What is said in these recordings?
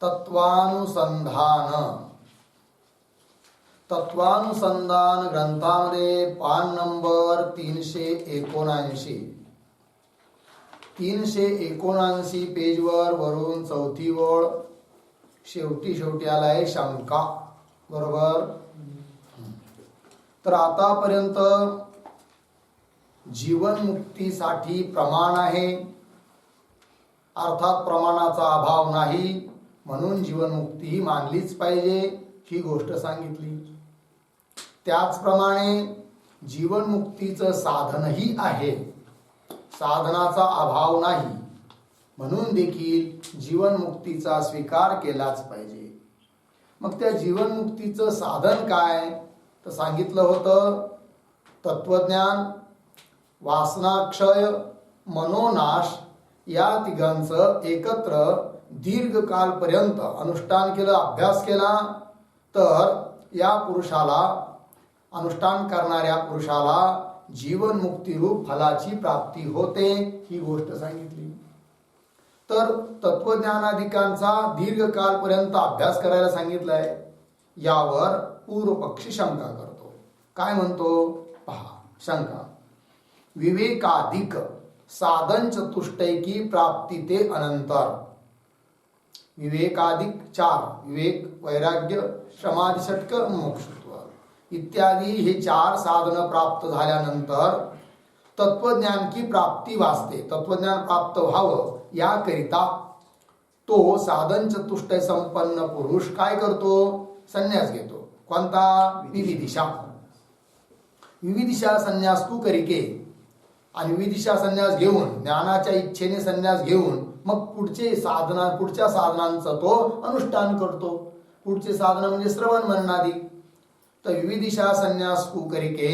तत्वानुसंधान तत्वानुसंधान ग्रंथामध्ये पान नंबर 379 पेजवर वरून चौथी ओळ शेवटी आलाय शंका. बरोबर. तर आतापर्यंत जीवनमुक्तीसाठी प्रमाण आहे, अर्थात प्रमाणाचा अभाव नाही, म्हणून जीवनमुक्ती ही मानलीच पाहिजे ही गोष्ट सांगितली. त्याचप्रमाणे जीवनमुक्तीचं साधनही आहे, साधनाचा अभाव नाही, म्हणून देखील जीवनमुक्तीचा स्वीकार केलाच पाहिजे. मग त्या जीवनमुक्तीचं साधन काय तर सांगितलं होतं, तत्वज्ञान, वासनाक्षय, मनोनाश या तिघांचं एकत्र दीर्घकालपर्यंत अनुष्ठान केलं, अभ्यास केला तर या पुरुषाला, अनुष्ठान करणाऱ्या पुरुषाला जीवनमुक्ती रूप फलाची प्राप्ती होते ही गोष्ट सांगितली. तर तत्वज्ञानाधिकांचा दीर्घकालपर्यंत अभ्यास करायला सांगितलाय. यावर पूर्वपक्षी शंका करतो. काय म्हणतो पहा शंका. विवेकाधिक साधन चतुष्टयकी प्राप्ती ते अनंतर. विवेकाधिक 4 विवेक, वैराग्य, समाधी, षटक, मोक्षत्व इत्यादी हे 4 साधन प्राप्त झाल्यानंतर तत्वज्ञान की प्राप्ती वाचते. तत्वज्ञान प्राप्त व्हावं याकरिता तो साधन चतुष्टय संपन्न पुरुष काय करतो, संन्यास घेतो. कोणता? विविदिशा. विविदिशा संन्यास तू करिके, आणि विविदिशा संन्यास घेऊन, ज्ञानाच्या इच्छेने संन्यास घेऊन मग पुढच्या साधनांचं तो अनुष्ठान करतो. पुढचे साधन म्हणजे श्रवण मननादी. तर विविदिशा संन्यास कु करिके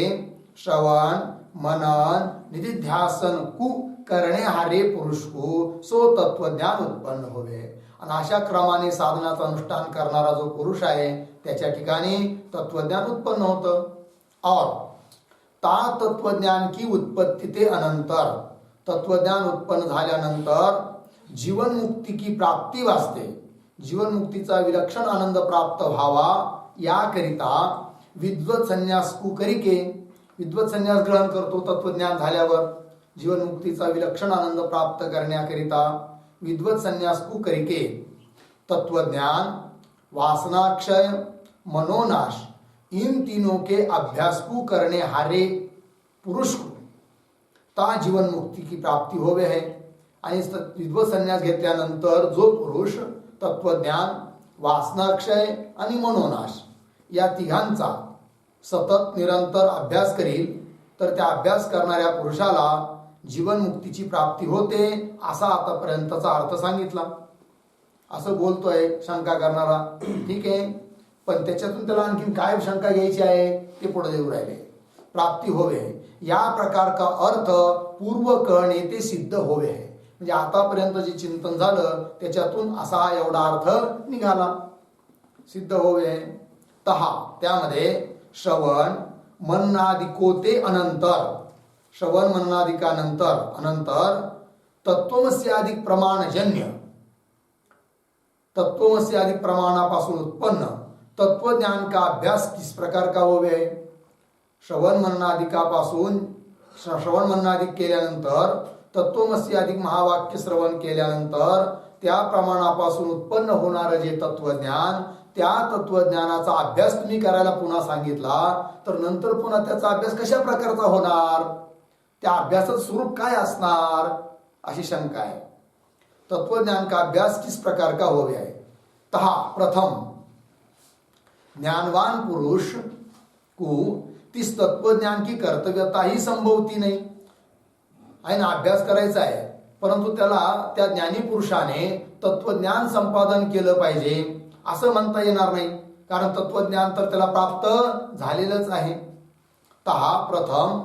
श्रवण मनन निधिध्यासन कु करणे हारे पुरुष को सो तत्वज्ञान उत्पन्न होवे. आणि अशा क्रमाने साधनाचं अनुष्ठान करणारा जो पुरुष आहे त्याच्या ठिकाणी तत्वज्ञान उत्पन्न होतं. और ता तत्वज्ञान की उत्पत्ती ते अनंतर, तत्वज्ञान उत्पन्न झाल्यानंतर जीवनमुक्ती की प्राप्ती वाचते. जीवनमुक्तीचा विलक्षण आनंद प्राप्त व्हावा याकरिता विद्वत संन्यास कु करिके, विद्वत संन्यास ग्रहण करतो. तत्वज्ञान झाल्यावर जीवनमुक्तीचा विलक्षण आनंद प्राप्त करण्याकरिता विद्वत संन्यास कु करिके तत्वज्ञान, वासनाक्षय, मनोनाश इन तीनों के अभ्यास को करने हारे पुरुष को ता जीवन मुक्ती की प्राप्ती होवे है. आणि विद्वत संन्यास घेतल्यानंतर जो पुरुष तत्वज्ञान, वासनाक्षय आणि मनोनाश या तिघांचा सतत निरंतर अभ्यास करील तर त्या अभ्यास करणाऱ्या पुरुषाला जीवनमुक्तीची प्राप्ती होते असा आतापर्यंतचा अर्थ सांगितला. असं बोलतोय शंका करणारा. ठीक आहे, पण त्याच्यातून त्याला आणखीन काय शंका घ्यायची आहे ते पुढे देऊ राहिले. प्राप्ती होवे या प्रकार का अर्थ पूर्व कळणे ते सिद्ध होवे है. म्हणजे आतापर्यंत जे चिंतन झालं त्याच्यातून असा एवढा अर्थ निघाला, सिद्ध होवे. तहा त्यामध्ये श्रवण मननादिकोते अनंतर, श्रवण मननादिकानंतर अनंतर तत्वमस्याधिक प्रमाणजन्य, तत्वमस्याधिक प्रमाणापासून उत्पन्न तत्वज्ञान का अभ्यास किस प्रकार का होवे. श्रवण मननादिकापासून श्रवण मननादिक केल्यानंतर तत्वमसी अधिक महावाक्य श्रवण केल्यानंतर त्या प्रमाणापासून उत्पन्न होणारे जे तत्वज्ञान, त्या तत्वज्ञानाचा अभ्यास तुम्ही करायला पुन्हा सांगितला तर नंतर पुन्हा त्याचा अभ्यास कशा प्रकारचा होणार, त्या अभ्यासाचं स्वरूप काय असणार अशी शंका आहे. तत्वज्ञान का अभ्यास किस प्रकार का होवे है. तहा प्रथम ज्ञानवान पुरुष को तिस तत्वज्ञान की कर्तव्यता ही संभवती नाही. आहे ना, अभ्यास करायचा आहे परंतु त्याला त्या ज्ञानी पुरुषाने तत्वज्ञान संपादन केलं पाहिजे असं म्हणता येणार नाही, कारण तत्वज्ञान तर त्याला प्राप्त झालेलंच आहे. तहा प्रथम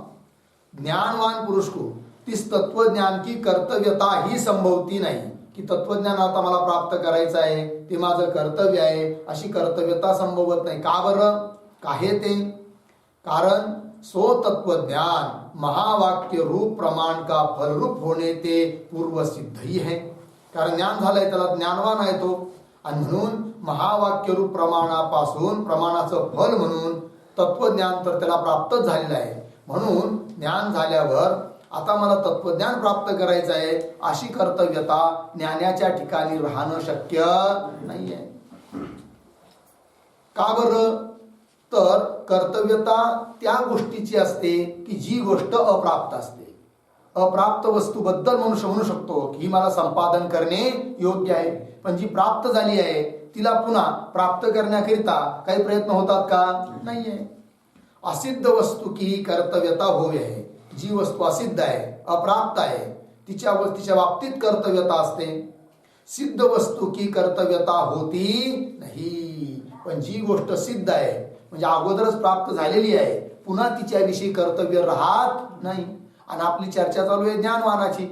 ज्ञानवान पुरुष को तिस तत्वज्ञान की कर्तव्यता ही संभवती नाही, की तत्वज्ञान आता मला प्राप्त करायचं आहे, ते माझं कर्तव्य आहे अशी कर्तव्यता संभवत नाही. का बरं, काहे ते, कारण सो तत्वज्ञान महावाक्य रूप प्रमाण का फलरूप होणे ते पूर्व सिद्ध ही है. कारण ज्ञान झालंय, त्याला ज्ञानवान आहे तो, आणि म्हणून महावाक्यरूप प्रमाणापासून प्रमाणाचं फल म्हणून तत्वज्ञान तर त्याला प्राप्तच झालेलं आहे. म्हणून ज्ञान झाल्यावर आता मला तत्वज्ञान प्राप्त करायचं आहे अशी कर्तव्यता ज्ञानाच्या ठिकाणी राहणं शक्य नाहीये. का बरं? तर कर्तव्यता त्या गोष्टीची असते की जी गोष्ट अप्राप्त असते. अप्राप्त वस्तूबद्दल म्हणू शकतो की मला संपादन करणे योग्य आहे, पण जी प्राप्त झाली आहे तिला पुन्हा प्राप्त करण्याकरिता काही प्रयत्न होतात का? नाहीये. असिद्ध वस्तू की कर्तव्यता होवी आहे. जी वस्तू असिद्ध आहे, अप्राप्त आहे, तिच्या बाबतीत कर्तव्यता असते. सिद्ध वस्तू की कर्तव्यता होती नाही. पण जी गोष्ट सिद्ध आहे म्हणजे अगोदरच प्राप्त झालेली आहे, पुन्हा तिच्याविषयी कर्तव्य राहत नाही. आणि आपली चर्चा चालू आहे ज्ञानवानाची,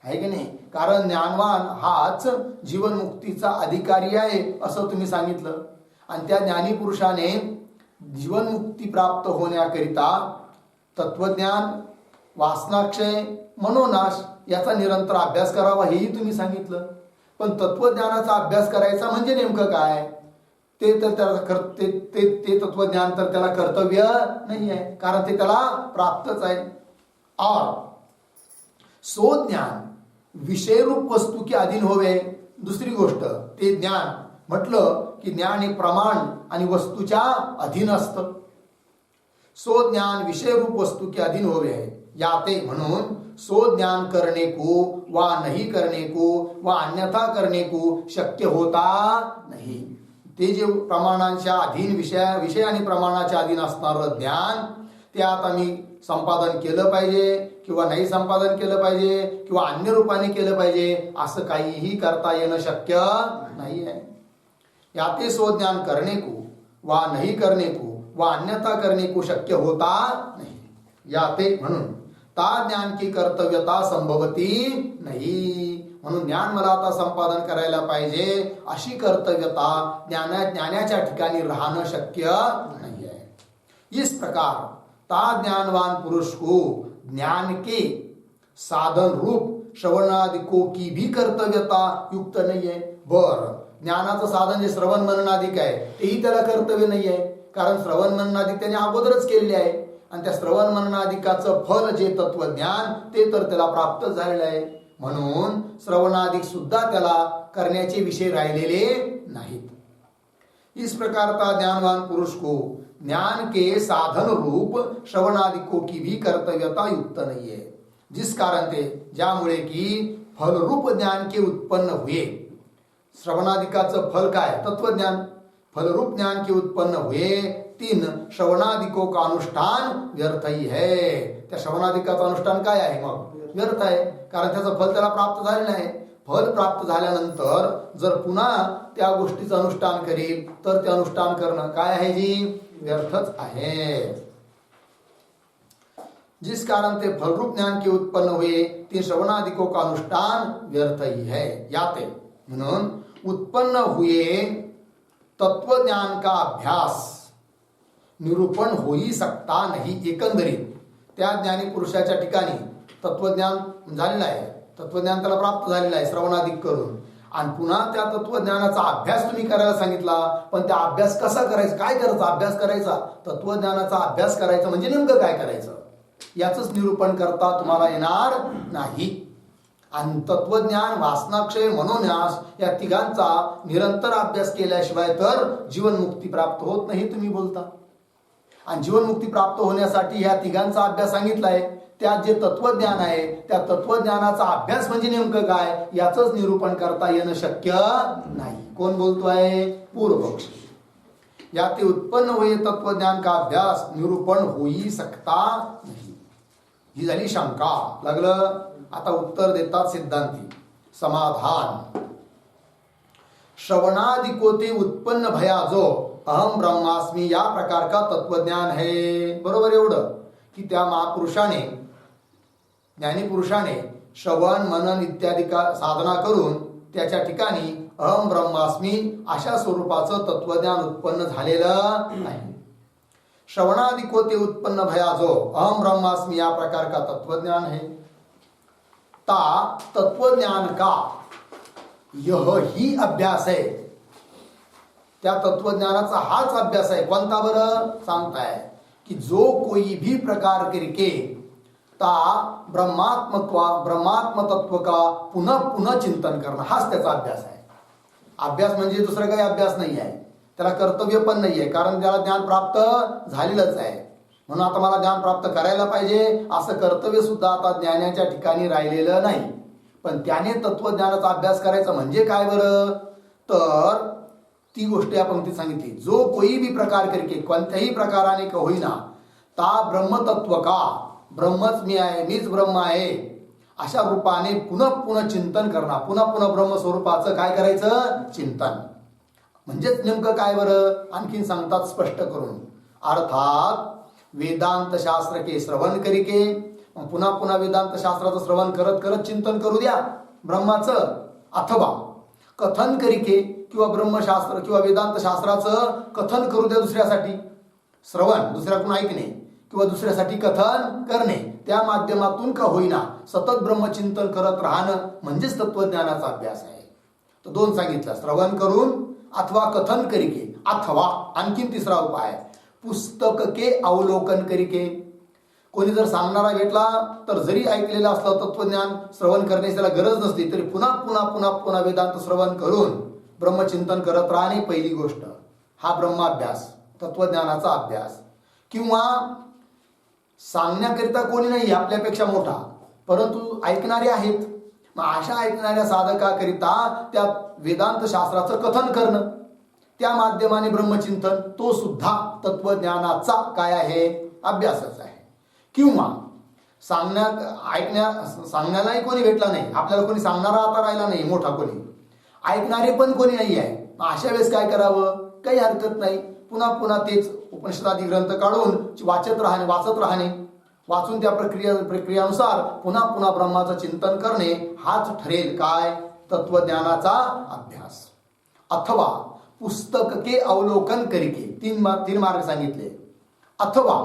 आहे की नाही? कारण ज्ञानवान हाच जीवनमुक्तीचा अधिकारी आहे असं तुम्ही सांगितलं. आणि त्या ज्ञानी पुरुषाने जीवनमुक्ती प्राप्त होण्याकरिता तत्वज्ञान, वासनाक्षय, मनोनाश याचा निरंतर अभ्यास करावा हेही तुम्ही सांगितलं. पण तत्वज्ञानाचा अभ्यास करायचा म्हणजे नेमकं काय? ते तर त्याला ते तत्वज्ञान तर त्याला कर्तव्य नाही आहे, कारण ते त्याला प्राप्तच आहे. और सो ज्ञान विषयरूप वस्तू के अधीन होवे. दुसरी गोष्ट ते ज्ञान म्हटलं की ज्ञान हे प्रमाण आणि वस्तूच्या अधीन असतं. सो ज्ञान विषयरूप वस्तू के अधीन होवे याते. म्हणून सो ज्ञान करने को वा नहीं करने को वा अन्यथा करने को शक्य होता नाही. ते जे प्रमाणांच्या अधीन विषय आणि प्रमाणाच्या अधीन असणारं ज्ञान ते आता मी संपादन केलं पाहिजे किंवा नाही संपादन केलं पाहिजे किंवा अन्य रूपाने केलं पाहिजे असं काहीही करता येणं शक्य नाही आहे. याते सो ज्ञान करने को वा नहीं करने को वा अन्यथा करने को शक्य होता नहीं. याते म्हणून ता ज्ञान की कर्तव्यता संभवती नाही. म्हणून ज्ञान मला आता संपादन करायला पाहिजे अशी कर्तव्यता ज्ञानाच्या ठिकाणी राहणं शक्य नाही आहे. इस प्रकार ता ज्ञानवान पुरुष को ज्ञान के साधन रूप श्रवणादिकों की भी कर्तव्यता युक्त नहीं है. बर, ज्ञानाचं साधन जे श्रवण मननादिक आहे तेही त्याला कर्तव्य नाही आहे, कारण श्रवण मननादिक त्याने अगोदरच केलेले आहे. आणि त्या श्रवण मननादिकाचं फल जे तत्वज्ञान ते तर त्याला प्राप्त झालेलं आहे. म्हणून श्रवणादिक सुद्धा त्याला करण्याचे विषय राहिलेले नाहीत. इस प्रकार का ज्ञानवान पुरुष को ज्ञान के साधन रूप श्रवणादिकों की भी कर्तव्यता युक्त नहीं है. जिस कारण ते ज्यामुळे की फलरूप ज्ञान के उत्पन्न हुए. श्रवणादिकाचं फल काय? तत्वज्ञान. फलरूप ज्ञान के उत्पन्न हुए तीन श्रवणादिकों का अनुष्ठान व्यर्थ ही है. त्या श्रवणादिकाचं अनुष्ठान काय आहे? मग व्यर्थ आहे, कारण त्याचं फल त्याला प्राप्त झालेलं आहे. फल प्राप्त झाल्यानंतर जर पुन्हा त्या गोष्टीचं अनुष्ठान करील तर ते अनुष्ठान करणं काय आहे? जी व्यर्थच आहे. जिस कारण ते फलरूप ज्ञान के उत्पन्न हुए तीन श्रवणादिकों का अनुष्ठान व्यर्थ ही है. याते म्हणून उत्पन्न हुए तत्वज्ञान का अभ्यास निरूपण होई सकता नाही. एकंदरीत त्या ज्ञानी पुरुषाच्या ठिकाणी तत्वज्ञान झालेलं आहे, तत्वज्ञान त्याला प्राप्त झालेलं आहे श्रवणादिक करून, आणि पुन्हा त्या तत्वज्ञानाचा अभ्यास तुम्ही करायला सांगितला. पण त्या अभ्यास कसा करायचा? काय करायचा? अभ्यास करायचा. तत्वज्ञानाचा अभ्यास करायचा म्हणजे नेमकं काय करायचं याचंच निरूपण करता तुम्हाला येणार नाही. आणि तत्वज्ञान, वासनाक्षय, मनोन्यास या तिघांचा निरंतर अभ्यास केल्याशिवाय तर जीवनमुक्ती प्राप्त होत नाही तुम्ही बोलता. आणि जीवनमुक्ती प्राप्त होण्यासाठी ह्या तिघांचा अभ्यास सांगितलाय. त्यात जे तत्वज्ञान आहे त्या तत्वज्ञानाचा अभ्यास म्हणजे नेमकं काय याचंच निरूपण करता येणं शक्य नाही. कोण बोलतोय? पूर्वपक्ष. याते उत्पन्न हुए तत्वज्ञान का अभ्यास निरूपण होई सकता नाही. ही झाली शंका. लागलं. आता उत्तर देतात सिद्धांती. समाधान. श्रवणादिको ते उत्पन्न भया जो अहम ब्रह्मास्मी या प्रकार का तत्वज्ञान है. बरोबर एवढं की त्या महापुरुषाने, ज्ञानी पुरुषाने श्रवण मनन इत्यादी का साधना करून त्याच्या ठिकाणी अहम ब्रह्मास्मी अशा स्वरूपाचं तत्वज्ञान उत्पन्न झालेलं नाही. श्रवणादिको ते उत्पन्न भया जो अहम ब्रह्मास्मी या प्रकार का तत्वज्ञान है. ता तत्वज्ञान का यह ही अभ्यास है त्या तत्वज्ञानाचा हाच अभ्यास आहे. कोणता बरं सांगताय की जो कोई भी प्रकार करके ता ब्रह्मात्म तत्व का पुन्हा पुन्हा चिंतन करणं, हाच त्याचा अभ्यास आहे. अभ्यास म्हणजे दुसरं काही अभ्यास नाही आहे, त्याला कर्तव्य पण नाही आहे, कारण त्याला ज्ञान प्राप्त झालेलंच आहे. म्हणून आता मला ज्ञान प्राप्त करायला पाहिजे असं कर्तव्य सुद्धा आता ज्ञानाच्या ठिकाणी राहिलेलं नाही. पण त्याने तत्वज्ञानाचा अभ्यास करायचा म्हणजे काय बरं, तर ती गोष्ट या पंक्तीत सांगितली, जो कोई भी प्रकार करके, कोणत्याही प्रकाराने का होईना, ता ब्रह्मतत्व का, ब्रह्मच मी आहे, मीच ब्रह्म आहे, अशा रूपाने पुन्हा पुन्हा चिंतन करणार. पुन्हा पुन्हा ब्रह्मस्वरूपाचं काय करायचं, चिंतन. म्हणजेच नेमकं काय बरं, आणखीन सांगतात स्पष्ट करून, अर्थात वेदांत शास्त्र के श्रवण करिके, पुन्हा पुन्हा वेदांत शास्त्राचं श्रवण करत करत चिंतन करू द्या ब्रह्माचं, अथवा कथन करिके, किंवा ब्रह्मशास्त्र किंवा वेदांत शास्त्राचं कथन करू द्या दुसऱ्यासाठी. श्रवण दुसऱ्याकडून ऐकणे किंवा दुसऱ्यासाठी कथन करणे, त्या माध्यमातून का होईना सतत ब्रह्मचिंतन करत राहणं म्हणजेच तत्वज्ञानाचा अभ्यास आहे. तर दोन सांगितलं, श्रवण करून अथवा कथन करिके, अथवा आणखीन तिसरा उपाय पुस्तक के अवलोकन करिके. कोणी जर सांगणारा भेटला तर जरी ऐकलेलं असलं तत्वज्ञान श्रवण करण्याची त्याला गरज नसली तरी पुन्हा पुन्हा पुन्हा पुन्हा वेदांत श्रवण करून ब्रह्मचिंतन करत राहणे पहिली गोष्ट, हा ब्रह्माभ्यास, तत्वज्ञानाचा अभ्यास. किंवा सांगण्याकरिता कोणी नाही आपल्यापेक्षा मोठा, परंतु ऐकणारे आहेत, मग अशा ऐकणाऱ्या साधकाकरिता त्या वेदांत शास्त्राचं कथन करणं, त्या माध्यमाने ब्रह्मचिंतन, तो सुद्धा तत्वज्ञानाचा काय आहे, अभ्यासच आहे. किंवा सांगण्यालाही कोणी भेटला नाही, आपल्याला कोणी सांगणारा आता राहिला नाही मोठा, कोणी ऐकणारे पण कोणी नाही आहे, अशा वेळेस काय करावं, काही हरकत नाही, पुन्हा पुन्हा तेच उपनिषदादी ग्रंथ काढून वाचत राहणे, वाचून त्या प्रक्रियानुसार पुन्हा पुन्हा ब्रह्माचं चिंतन करणे, हाच ठरेल काय, तत्वज्ञानाचा अभ्यास. अथवा पुस्तक के अवलोकन करिके, तीन मार्ग सांगितले. अथवा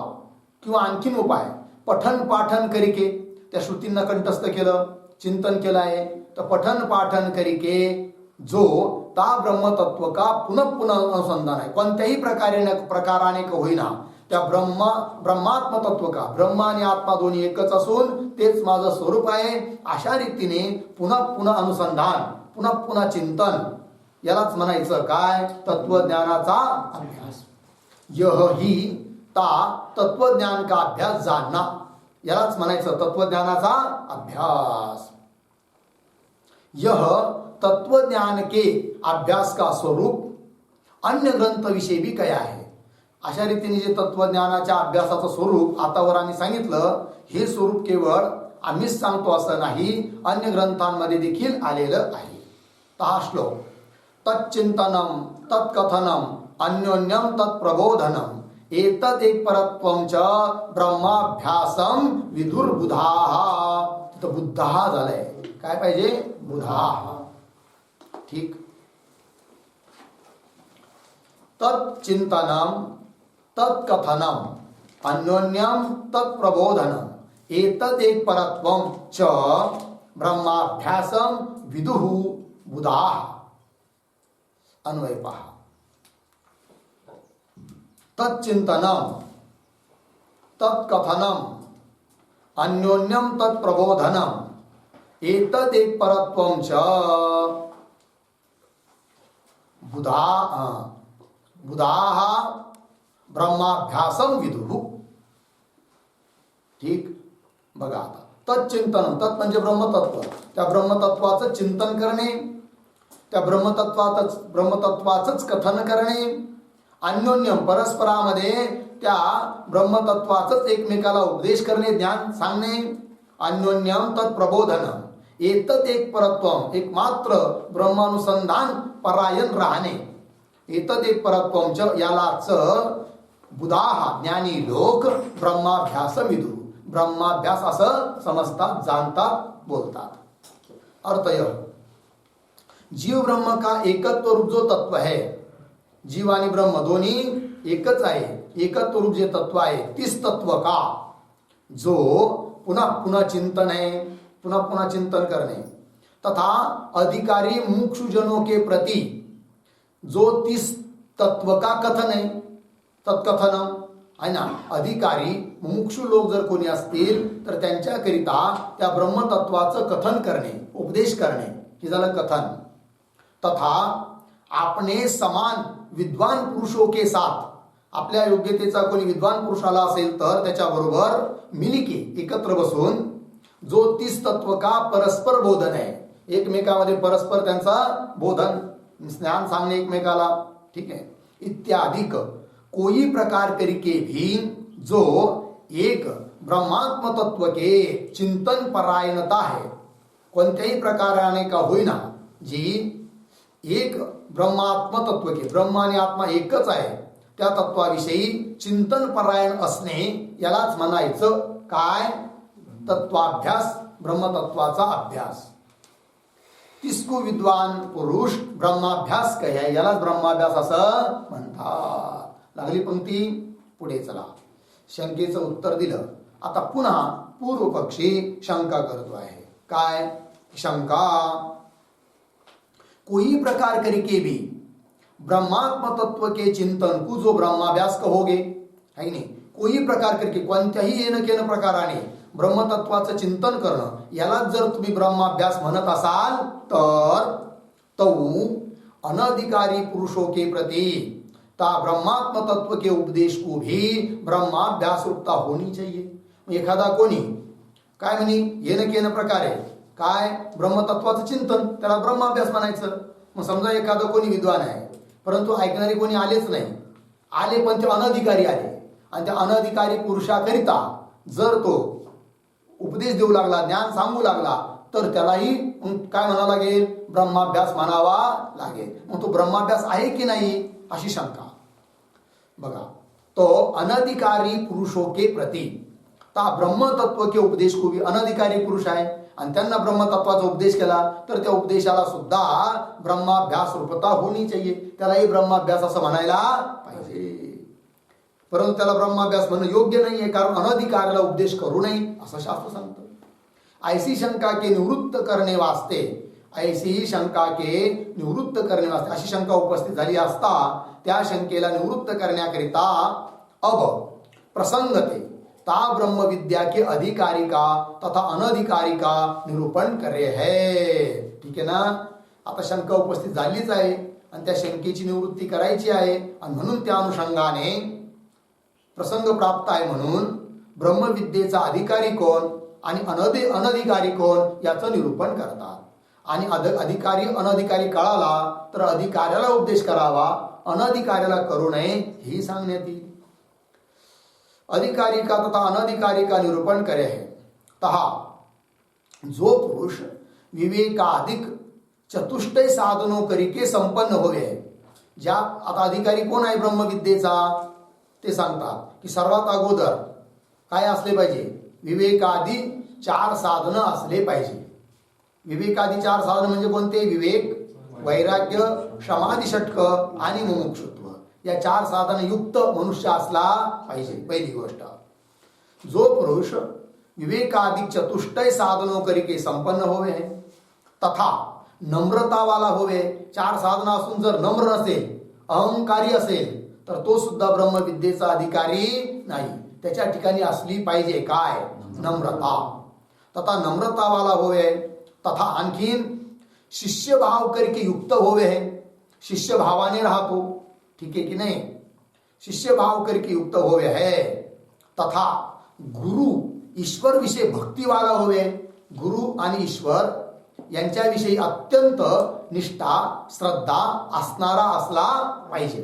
किंवा आणखीन उपाय पठन पाठन करिके, त्या श्रुतींना कंठस्थ केलं, चिंतन केलं आहे, तर पठन पाठन करिके जो ता ब्रह्मतत्व का पुन्हा पुन्हा अनुसंधान आहे, कोणत्याही प्रकाराने का होईना त्या ब्रह्मात्म तत्व का, ब्रह्म आणि आत्मा दोन्ही एकच असून तेच माझं स्वरूप आहे, अशा रीतीने पुन्हा पुन्हा अनुसंधान, पुन्हा पुन्हा चिंतन, यालाच म्हणायचं काय, तत्वज्ञानाचा अभ्यास. यह ही ता तत्वज्ञान का अभ्यास जानना, यालाच म्हणायचं तत्वज्ञानाचा अभ्यास. यह तत्वज्ञान के अभ्यास का स्वरूप अन्य ग्रंथ विषयी भी क्या है. अशा रीतीने जे तत्वज्ञानाच्या अभ्यासाचं स्वरूप आतावर आम्ही सांगितलं, हे स्वरूप केवळ आम्हीच सांगतो असं नाही, अन्य ग्रंथांमध्ये देखील आलेलं आहे. तर हा श्लोक, तच्चिंतनम तत्कथनम अन्योन्यम तत्प्रबोधनम एतद एक परत्वम च ब्रह्माभ्यासम विदुर्बुधाः. तिथं बुद्धाः झालंय, काय पाहिजे, बुधाः. ठीक. तच्चिंतनम तत्कथनम अन्योन्यम तत्प्रबोधनम एतद एक परत्वम च ब्रह्माभ्यासम विदुः बुधाः. अन्वय पहा. तच्चिंतनम तत्कथनम अन्योन्यम तत्प्रबोधनम एतद एक परत्वम च बुधाः ब्रह्माभ्यासम विदुः. ठीक. बघा आता, तच्चिंतन, तत् म्हणजे ब्रह्मतत्व, त्या ब्रह्मतत्वाचं चिंतन करणे, त्या ब्रह्मतत्वाचंच कथन करणे, अन्योन्यम परस्परामध्ये त्या ब्रह्मतत्वाचंच एकमेकाला उपदेश करणे, ज्ञान सांगणे, अन्योन्यम तत्प्रबोधन एतद एक परत्वम, एकमात्र ब्रह्मानुसंधान परायण राहणे, एतद एक परत्वम च, यालाच बुधाः ज्ञानी लोक ब्रह्माभ्यास विदु, ब्रह्माभ्यास असं समजतात, जाणतात, बोलतात. अर्थ यह, जीव ब्रह्म का एकत्व रूप जो तत्व है, जीव आणि ब्रह्म दोन्ही एकच आहे, एकत्व रूप जे तत्व आहे, तीच तत्व का जो पुन्हा पुन्हा चिंतन है, पुन्हा पुन्हा चिंतन करणे, तथा अधिकारी मुमुक्षुजनों के प्रति जो तीस तत्व का कथन आहे, तत्कथनम आहे ना. अधिकारी मुमुक्षु लोक जर कोणी असतील तर त्यांच्याकरिता त्या ब्रह्मतत्वाचं कथन करणे, उपदेश करणे, हे झालं कथन. तथा आपणे समान विद्वान पुरुषों के साथ, आपल्या योग्यतेचा कोणी विद्वान पुरुष आला असेल तर त्याच्याबरोबर मिलिके एकत्र बसून जो तीस तत्व का परस्पर बोधन आहे, एकमेकामध्ये परस्पर त्यांचा बोधन ज्ञान सांगणे एकमेकाला, ठीक आहे, इत्यादिक कोई प्रकार करके भी जो एक ब्रह्मात्म तत्व के चिंतन परायणता है, कोणत्याही प्रकाराने का होईना जी एक ब्रह्मात्म तत्व के, ब्रह्म आणि आत्मा एकच आहे, त्या तत्वाविषयी चिंतन परायण असणे यालाच म्हणायचं काय, तत्वाभ्यास, ब्रह्मतत्वाचा अभ्यास. तिसको विद्वान पुरुष ब्रह्माभ्यास कहे, यालाच ब्रह्माभ्यास असं म्हणतात. लागली पंक्ती, पुढे चला. शंकेचं उत्तर दिलं. आता पुन्हा पूर्व पक्षी शंका करतो आहे. काय शंका, कोई प्रकार करके भी ब्रह्मात्म तत्व के चिंतन को जो ब्रह्माभ्यास कहोगे, है नाही, कोई प्रकार करके, कोणत्याही येणं केनं प्रकाराने ब्रह्मतत्वाचं चिंतन करणं याला जर तुम्ही ब्रह्माभ्यास म्हणत असाल तर तो अनधिकारी पुरुषों के प्रति ता ब्रह्मात्म तत्व के उपदेश को भी ब्रह्माभ्यास रूपता होनी चाहिए. एखादा कोणी काय म्हणे, येणं केनं प्रकारे काय ब्रह्मतत्वाचं चिंतन, त्याला ब्रह्माभ्यास म्हणायचं. मग समजा एखादा कोणी विद्वान आहे परंतु ऐकणारे कोणी आलेच नाही, आले पण ते अनधिकारी आले, आणि त्या अनधिकारी पुरुषाकरिता जर तो उपदेश देऊ लागला, ज्ञान सांगू लागला, तर त्यालाही काय म्हणावं लागेल, ब्रह्माभ्यास म्हणावा लागेल. मग तो ब्रह्माभ्यास आहे की नाही अशी शंका. बघा, तो अनधिकारी पुरुषों के प्रति ता ब्रह्मतत्व के उपदेश को भी, अनधिकारी पुरुष आहे आणि त्यांना ब्रह्मतत्वाचा उपदेश केला तर त्या उपदेशाला सुद्धा ब्रह्माभ्यास रूपता होनी चाहिए, त्यालाही ब्रह्माभ्यास असं म्हणायला पाहिजे. परंतु त्याला ब्रह्माभ्यास म्हणणं योग्य नाहीये, कारण अनधिकाऱ्याला उपदेश करू नये असं शास्त्र सांगतं. ऐसी शंका के निवृत्त करणे वास्ते, ऐसी शंका के निवृत्त करणे वास्ते, अशी शंका उपस्थित झाली असता त्या शंकेला निवृत्त करण्याकरिता अब प्रसंगते ता ब्रह्म विद्या के अधिकारी का तथा अनधिकारी का निरूपण करे है. ठीक आहे ना. आता शंका उपस्थित झालीच आहे आणि त्या शंकेची निवृत्ती करायची आहे, आणि म्हणून त्या अनुषंगाने प्रसंग प्राप्त आहे म्हणून ब्रह्मविद्येचा अधिकारी कोण आणि अनधिकारी कोण याचं निरूपण करतात. आणि अधिकारी अनधिकारी कळाला तर अधिकाऱ्याला उपदेश करावा, अनधिकाऱ्याला करू नये ही सांगण्यात येईल. अधिकारी का तथा अनधिकारी का निरूपण करे है. तहा जो पुरुष विवेकाधिक चतुष्टय साधनों करिके संपन्न होवे, ज्या आता अधिकारी कोण आहे ब्रह्मविद्येचा ते सांगतात की सर्वात अगोदर काय असले पाहिजे, विवेकादी 4 साधन असले पाहिजे. विवेकादी 4 साधन म्हणजे कोणते, विवेक, वैराग्य, समाधी षटक आणि मुमुक्षुत्व, या 4 साधन युक्त मनुष्य असला पाहिजे. पहिली गोष्ट, जो पुरुष विवेकाधिक चतुष्टय साधनों करिके संपन्न होवे है तथा नम्रता वाला होवे. 4 साधन असून जर नम्र नसेल, अहंकारी असेल तर तो सुद्धा ब्रह्मविद्येचा अधिकारी नाही. त्याच्या ठिकाणी असली पाहिजे काय, नम्रता. तथा नम्रता वाला होवे, तथा आणखीन शिष्य भाव करके युक्त होवे है, शिष्य भावाने राहतो, ठीक आहे की नाही, शिष्य भाव करके युक्त होवे है. तथा गुरु ईश्वर विषय भक्ती वाला होवे, गुरु आणि ईश्वर यांच्याविषयी अत्यंत निष्ठा श्रद्धा असणारा असला पाहिजे,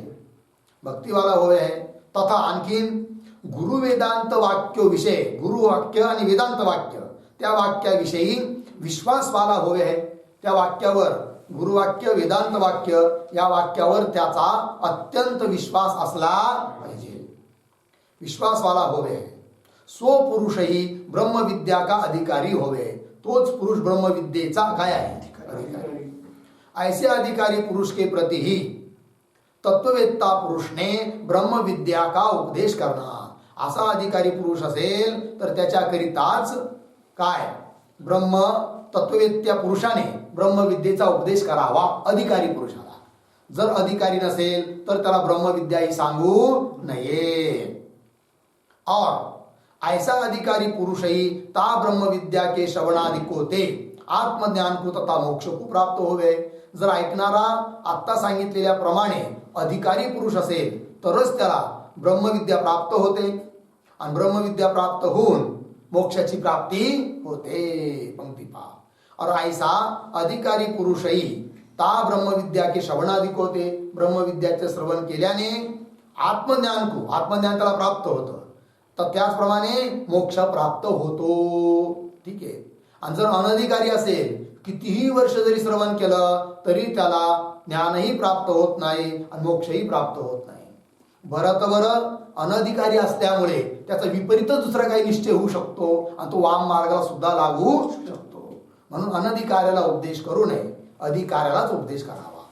भक्तीवाला होवे है. तथा आणखीन गुरु वेदांत वाक्य विषय, गुरु वाक्य आणि वेदांत वाक्य त्या वाक्याविषयी विश्वासवाला होवे है. त्या वाक्यावर, गुरुवाक्य वेदांत वाक्य या वाक्यावर त्याचा अत्यंत विश्वास असला पाहिजे, विश्वासवाला होवे है. सो पुरुषही ब्रह्मविद्या का अधिकारी होवे, तोच पुरुष ब्रह्मविद्येचा काय आहे, अधिकारी. ऐसे अधिकारी पुरुष के प्रति ही तत्ववेत्ता पुरुष ने ब्रह्म विद्या का उपदेश करना. असा अधिकारी पुरुष असेल तर त्याच्याकरिताच काय, ब्रह्म तत्ववेत्या पुरुषाने ब्रह्मविद्येचा उपदेश करावा अधिकारी पुरुषाला. जर अधिकारी नसेल तर त्याला ब्रह्मविद्या ही सांगू नये. और ऐसा अधिकारी पुरुष ही ता ब्रह्मविद्या के श्रवणादि को ते आत्मज्ञान को तथा मोक्ष को प्राप्त होवे. जर ऐकणारा आत्ता सांगितलेल्या प्रमाणे अधिकारी पुरुष असेल तरच त्याला ब्रह्मविद्या प्राप्त होते आणि ब्रह्मविद्या प्राप्त होऊन मोक्षाची प्राप्ती होते. पंक्ती पहा. और ऐसा अधिकारी पुरुष ही ता ब्रह्मविद्या के श्रवणादि को ते ब्रह्मविद्याचे श्रवण केल्याने आत्मज्ञान त्याला प्राप्त होतं. तर त्याचप्रमाणे मोक्ष प्राप्त होतो. ठीक आहे. आणि जर अनधिकारी असेल कितीही वर्ष जरी श्रवण केलं तरी त्याला ज्ञानही प्राप्त होत नाही आणि मोक्षही प्राप्त होत नाही. बरं अनधिकारी असल्यामुळे त्याचा विपरीतच दुसरा काही निश्चय होऊ शकतो आणि तो वाम मार्गाला सुद्धा लागू शकतो. म्हणून अनधिकाऱ्याला उपदेश करू नये, अधिकाऱ्यालाच उपदेश करावा.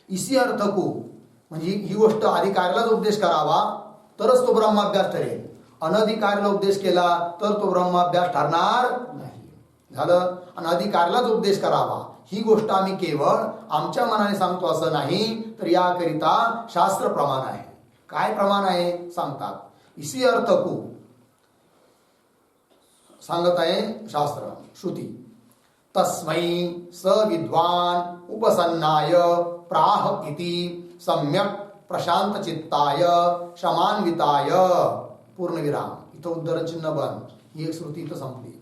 इसी अर्थ को म्हणजे ही गोष्ट अधिकाऱ्यालाच उपदेश करावा तरच तो ब्रह्माभ्यास ठरेल. अनधिकाऱ्याला उपदेश केला तर तो ब्रह्माभ्यास ठरणार नाही. झालं. आणि अधिकाऱ्यालाच उपदेश करावा ही गोष्ट आम्ही केवळ आमच्या मनाने सांगतो असं नाही, तर याकरिता शास्त्र प्रमाण आहे. काय प्रमाण आहे सांगतात. इसी अर्थ को सांगत आहे शास्त्र श्रुती. तस्मै स विद्वान उपसन्नाय प्राह इति सम्यक प्रशांत चित्ताय शमान्विताय पूर्णविराम. इथं उद्धरण चिन्ह बंद. ही एक श्रुती इथं संपली.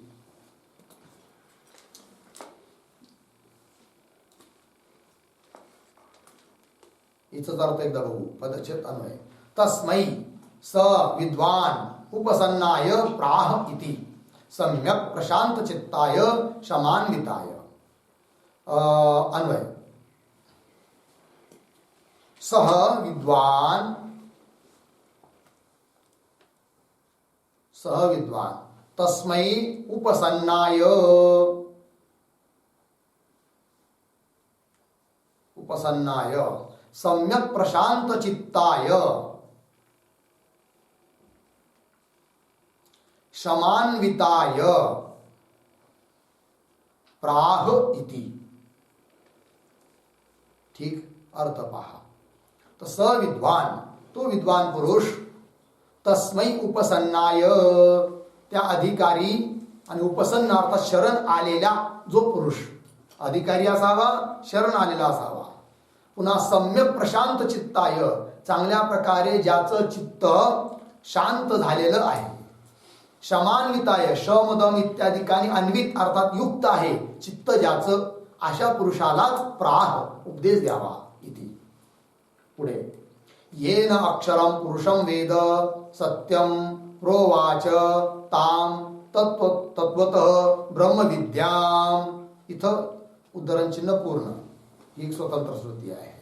हिचा अर्थ एकदा बघू. पदच्छेद अन्वय. तस्मै स विद्वान उपसन्नाय प्राह इति सम्यक प्रशांत चित्ताय शमान्विताय. अन्वय. सह विद्वान तस्मै उपसन्नाय सम्यक प्रशांत चित्ताय शमान्विताय प्राह इति. ठीक. अर्थ पहा. तर स विद्वान तो विद्वान पुरुष तस्मै उपसन्नाय त्या अधिकारी आणि उपसन्न अर्थात शरण आलेला जो पुरुष अधिकारी असावा, शरण आलेला असावा. पुन्हा सम्यक प्रशांत चित्ताय चांगल्या प्रकारे ज्याचं चित्त शांत झालेलं आहे. शमान्विताय शमदम इत्यादिकांनी अन्वित अर्थात युक्त आहे चित्त ज्याचं, अशा पुरुषालाच प्राह उपदेश द्यावा इति. पुढे. येन अक्षरम पुरुषम वेद सत्यम प्रोवाच ताम तत्वतः ब्रह्मविद्याम. इथं उद्धरण चिन्ह पूर्ण. ही एक स्वतंत्र श्रुती आहे.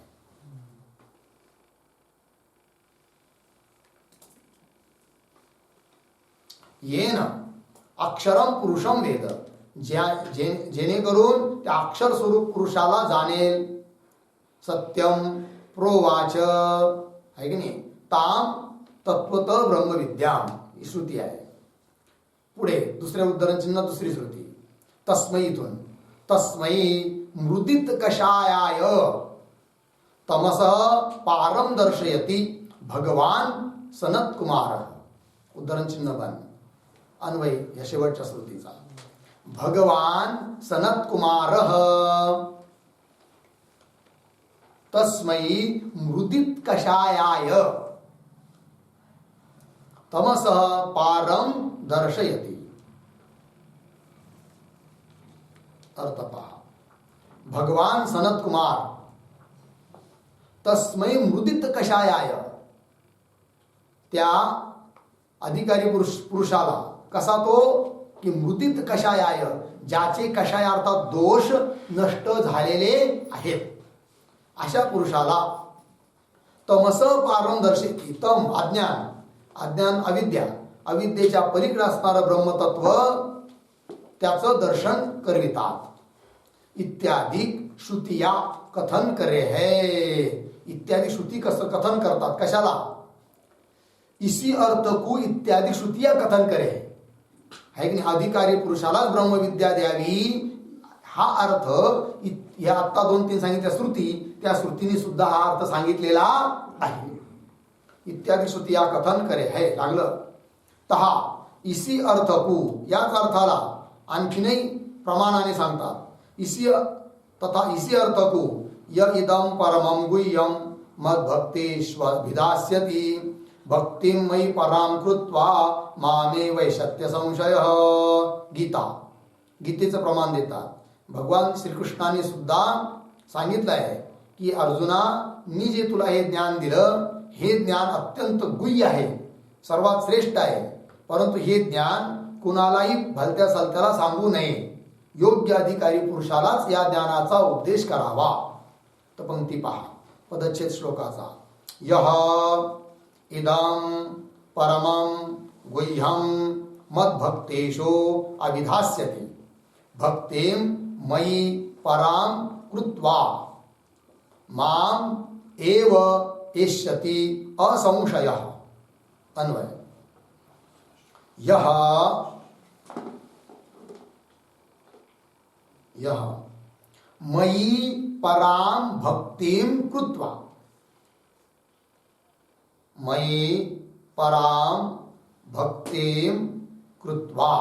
येन अक्षरम पुरुषम वेद जेणेकरून त्या अक्षर स्वरूप पुरुषाला जाणेल. सत्यम प्रोवाच आहे की नाही. ताम तत्वत ब्रह्मविद्याम ही श्रुती आहे. पुढे दुसरे उद्धरण चिन्ह दुसरी श्रुती. तस्मै इथून. तस्मै मृदित कषायाय तमस पारम दर्शयति भगवान सनत कुमार. उद्धरण चिन्ह बंद. अन्वय या शेवटच्या श्रुतीचा. भगवान सनत कुमार तस्मै मृदित कषायाय तमस पारम दर्शयति. अर्थ पहा. भगवान सनत कुमार तस्मै मृदित कषायाय त्या अधिकारी पुरुषाला कसा तो की मृदित कषायाय ज्याचे कषाय अर्थात दोष नष्ट झालेले आहेत अशा पुरुषाला तमस पारम दर्शयति. तम अज्ञान अविद्येच्या पलीकडे असणारं ब्रह्मतत्व त्याचं दर्शन करवितात. इत्यादी श्रुतिया कथन करे है. इत्यादी श्रुती कसं कथन करतात कशाला. इसी अर्थ को इत्यादी श्रुतिया कथन करे है की नाही. अधिकारी पुरुषालाच ब्रह्मविद्या द्यावी हा अर्थ या आत्ता 2-3 सांगितल्या श्रुती, त्या श्रुतीने सुद्धा हा अर्थ सांगितलेला आहे. इत्यादी श्रुती या कथन करे है. लागलं. तहा इसी अर्थ कु, याच अर्थाला आणखीनही प्रमाणाने सांगतात. इसी अर्थ कु य इदं परमं गुह्यं मद्भक्तेष्वभिधास्यति भक्तिं मयि परां कृत्वा मामे वैशत्य संशयः. गीतेचं प्रमाण देतात. भगवान श्रीकृष्णाने सुद्धा सांगितलं आहे की अर्जुना, मी जे तुला हे ज्ञान दिलं, हे ज्ञान अत्यंत गुह्य आहे, सर्वात श्रेष्ठ आहे. परंतु हे ज्ञान कुणालाही भलत्या सलत्याला सांगू नये. योग्य अधिकारी पुरुषालाच या ज्ञानाचा उपदेश करावा. तर पंक्ती पहा पदच्छेद श्लोकाचा. यह इदं परमं गुह्यं मद्भक्तेषु अभिधास्यति भक्तिं मयि परां कृत्वा माम एव एष्यति असंशयः. अन्वय. यह मयि परां भक्तिं कृत्वा, मयि परां भक्तिं कृत्वा.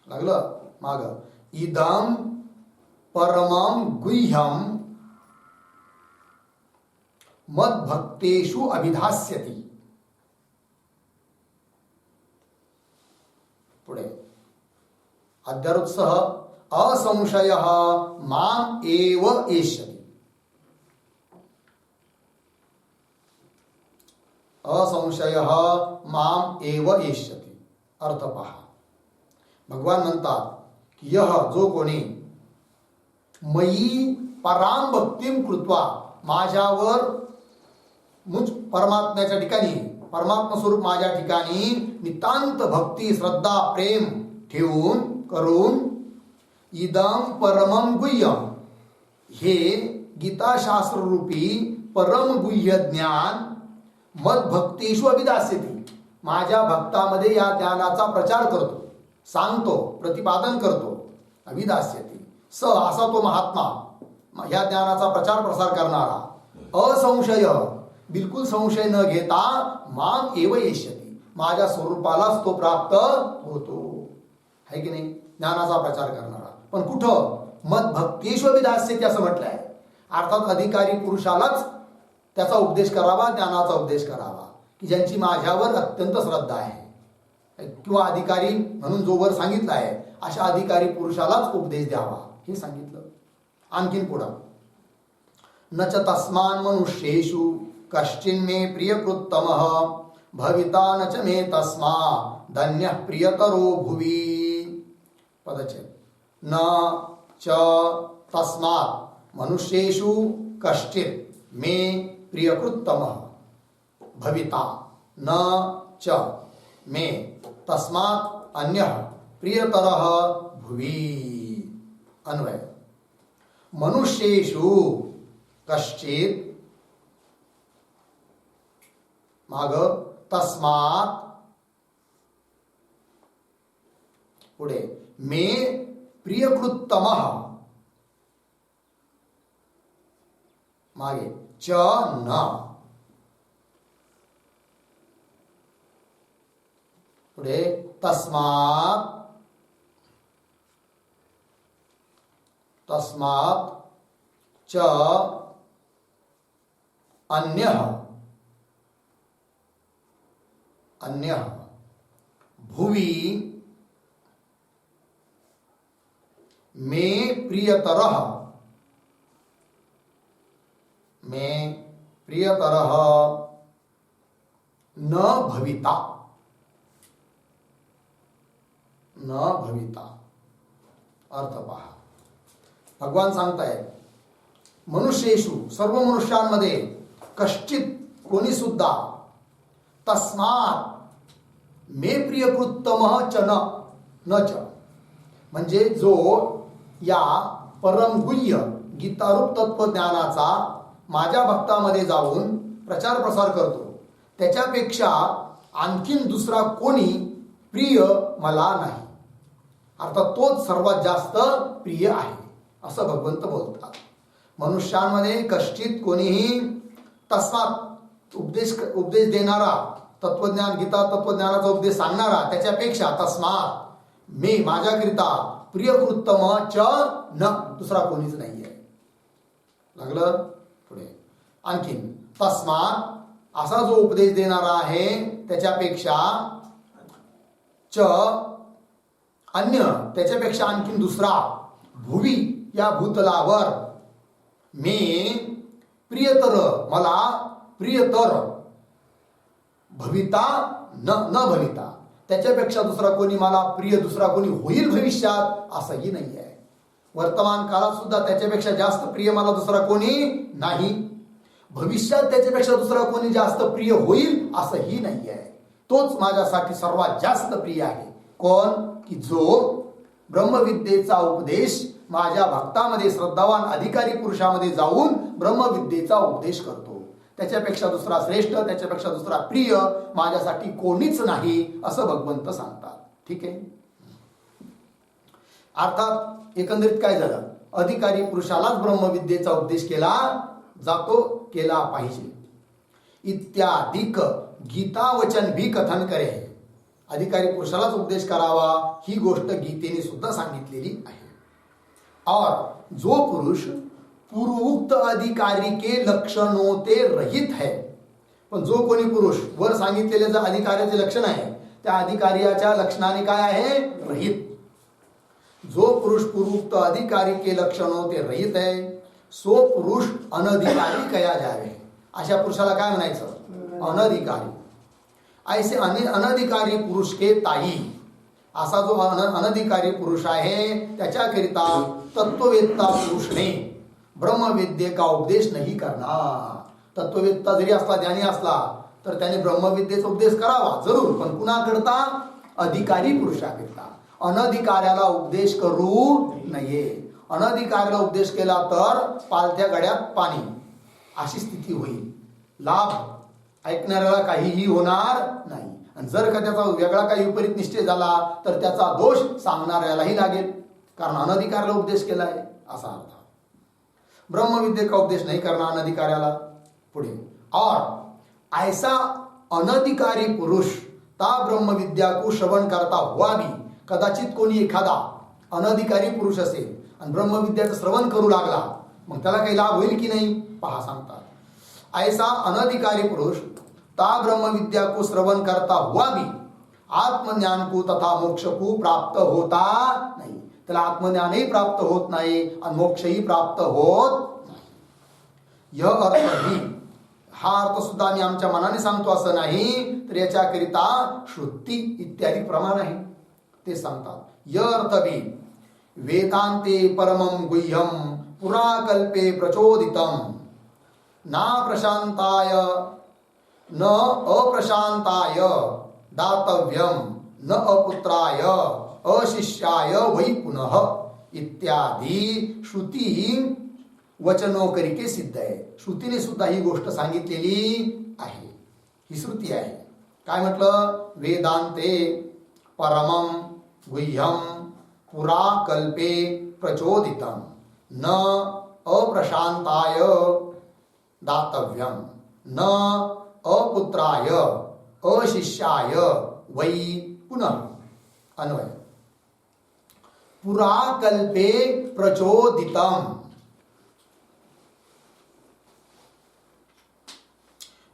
लागलं माग. इदं परमं गुह्यं मद्भक्तेषु अभिधास्यति. पुढे अध्यारोत्सह असंशयः माम एव एष्यति. असंशयः माम एव एष्यति. अर्थ पहा. भगवान म्हणतात की यह जो कोणी मयी पराम भक्तिम कृत्वा, माझ्यावर मुझ परमात्म्याच्या ठिकाणी, परमात्मा स्वरूप माझ्या ठिकाणी नितांत भक्ती, श्रद्धा, प्रेम ठेवून करून इदं परमं गुह्यं, हे गीताशास्त्र रूपी परम गुह्य ज्ञान मद्भक्तेषु अभिधास्यति, माझ्या भक्तामध्ये या ज्ञानाचा प्रचार करतो, सांगतो, प्रतिपादन करतो. अभिधास्यति स, असा तो महात्मा, या ज्ञानाचा प्रचार प्रसार करणारा. असंशय, बिलकुल संशय न घेता माम एव येष्यति, माझ्या स्वरूपालाच तो प्राप्त होतो. है की नाही? ज्ञानाचा प्रचार करणारा. पण कुठं? मद्भक्तेषु अभिधास्यति असं म्हटलंय. अर्थात अधिकारी पुरुषालाच त्याचा उपदेश करावा, ज्ञानाचा उपदेश करावा, की ज्यांची माझ्यावर अत्यंत श्रद्धा आहे, किंवा अधिकारी म्हणून जो वर सांगितला आहे अशा अधिकारी पुरुषालाच उपदेश द्यावा, हे सांगितलं. आणखीन पुढं. न च तस्मान् मनुष्येषु कश्चिन्मे प्रियकृत्तमः भविता न च मे तस्मा धन्यः प्रियतरो भुवि. पदच्छेद. न च तस्मात् मनुष्येषु कश्चित् मे प्रियकृत्तमः भविता न च मे तस्मात् अन्यः प्रियतरः भुवि. अन्वय. मनुष्येषु कश्चित्, माग तस्मात्, पुढे मे प्रियकृत्तमः, मागे च न, पुढे तस्मात्, तस्मात् च अन्यः, अन्यः भुवि मे प्रियतरः, मे प्रियतरः न भविता, न भविता. अर्थ पहा. भगवान सांगतायत मनुष्येषु, सर्व मनुष्यांमध्ये, कश्चित, कोणी सुद्धा, तस्मात् मे प्रियकृत्तमः च न च, म्हणजे जो या परमगुह्य गीतारूप तत्वज्ञानाचा माझ्या भक्तामध्ये जाऊन प्रचार प्रसार करतो, त्याच्यापेक्षा आणखीन दुसरा कोणी प्रिय मला नाही. अर्थात तोच सर्वात जास्त प्रिय आहे असं भगवंत बोलतात. मनुष्यांमध्ये कष्टीत कोणीही तस्मात उपदेश देणारा, तत्वज्ञान गीता तत्वज्ञानाचा उपदेश सांगणारा त्याच्यापेक्षा तस्मात मी माझ्याकरिता प्रियकृत्तम च न, दुसरा कोणीच नाही आहे. लागलं पुढे आणखीन तस्मात असा जो उपदेश देणारा आहे त्याच्यापेक्षा च अन्य, त्याच्यापेक्षा आणखीन दुसरा भुवी या भूतलावर मी प्रियतर, मला प्रियतर भविता न भविता, त्याच्यापेक्षा दुसरा कोणी मला प्रिय दुसरा कोणी होईल भविष्यात असंही नाही आहे. वर्तमान काळात सुद्धा त्याच्यापेक्षा जास्त प्रिय मला दुसरा कोणी नाही. भविष्यात त्याच्यापेक्षा दुसरा कोणी जास्त प्रिय होईल असंही नाही आहे. तोच माझ्यासाठी सर्वात जास्त प्रिय आहे. कोण? की जो ब्रह्मविद्येचा उपदेश माझ्या भक्तामध्ये, श्रद्धावान अधिकारी पुरुषामध्ये जाऊन ब्रह्मविद्येचा उपदेश करतो. त्याच्यापेक्षा दुसरा श्रेष्ठ, त्याच्यापेक्षा दुसरा प्रिय माझ्यासाठी कोणीच नाही असं भगवंत सांगतात. ठीक आहे. अर्थात एकंदरीत काय झालं, अधिकारी पुरुषालाच ब्रह्मविद्येचा उपदेश केला जातो, केला पाहिजे इत्यादिक गीता वचन भी कथन करे. अधिकारी पुरुषालाच उपदेश करावा ही गोष्ट गीतेने सुद्धा सांगितलेली आहे. और जो पुरुष पूर्वोक्त अधिकारी के लक्षणों ते रहित है, पण जो कोणी पुरुष वर सांगितलेले जे अधिकाऱ्याचे लक्षण आहे त्या अधिकार्याच्या लक्षणाने काय आहे? रहित. जो पुरुष पूर्वोक्त अधिकारी के लक्षणों ते रहित है सो पुरुष अनधिकारी कया जावे. अशा पुरुषाला काय म्हणायचं? अनधिकारी. ऐसे अनधिकारी पुरुष के ताई, असा जो अनधिकारी पुरुष आहे त्याच्याकरिता तत्ववेत्ता पुरुषने ब्रह्मविद्ये का उपदेश नाही करणार. तत्ववेत्ता जरी असला, ज्ञानी असला तर त्याने ब्रह्मविद्येचा उपदेश करावा जरूर, पण कुणाकरता? अधिकारी पुरुषाकरिता. अनधिकाऱ्याला उपदेश करू नये. अनधिकाऱ्याला उपदेश केला तर पालथ्या गड्यात पाणी अशी स्थिती होईल. लाभ ऐकणाऱ्याला काहीही होणार नाही. आणि जर का त्याचा वेगळा काही विपरीत निश्चय झाला तर त्याचा दोष सांगणाऱ्यालाही लागेल, कारण अनधिकाऱ्याला उपदेश केलाय असा अर्थ. ब्रह्मविद्ये का उपदेश नहीं करना अनधिकार्याला. पुढे और ऐसा अनधिकारी पुरुष ता ब्रह्मविद्या को श्रवण करता हुआ भी, कदाचित कोणी एखादा अनधिकारी पुरुष असेल आणि ब्रह्मविद्याचं श्रवण करू लागला, मग त्याला काही लाभ होईल की नाही? पहा सांगतात. ऐसा अनधिकारी पुरुष ता ब्रह्मविद्या को श्रवण करता हुआ भी आत्मज्ञान को तथा मोक्ष को प्राप्त होता नहीं. त्याला आत्मज्ञानही प्राप्त होत नाही आणि मोक्षही प्राप्त होत नाही. यह अर्थ भी, हा अर्थ सुद्धा आम्ही आमच्या मनाने सांगतो असं नाही, तर याच्याकरिता श्रुती इत्यादी प्रमाण आहे ते सांगतात. यह अर्थ भी वेदांते परमं गुह्यम पुराकल्पे प्रचोदितम ना प्रशांताय न अप्रशांताय दातव्यम न अपुत्राय अशिष्याय वै पुनः इत्यादी श्रुती वचनो करिके सिद्ध आहे. श्रुतीने सुद्धा ही गोष्ट सांगितलेली आहे. ही श्रुती आहे. काय म्हटलं? वेदांते परमं गुह्यम पुरा कल्पे प्रचोदितम न अप्रशांताय दातव्यम न अपुत्राय अशिष्याय वै पुनः. अन्वय. पुराकल्पे प्रचोदितम,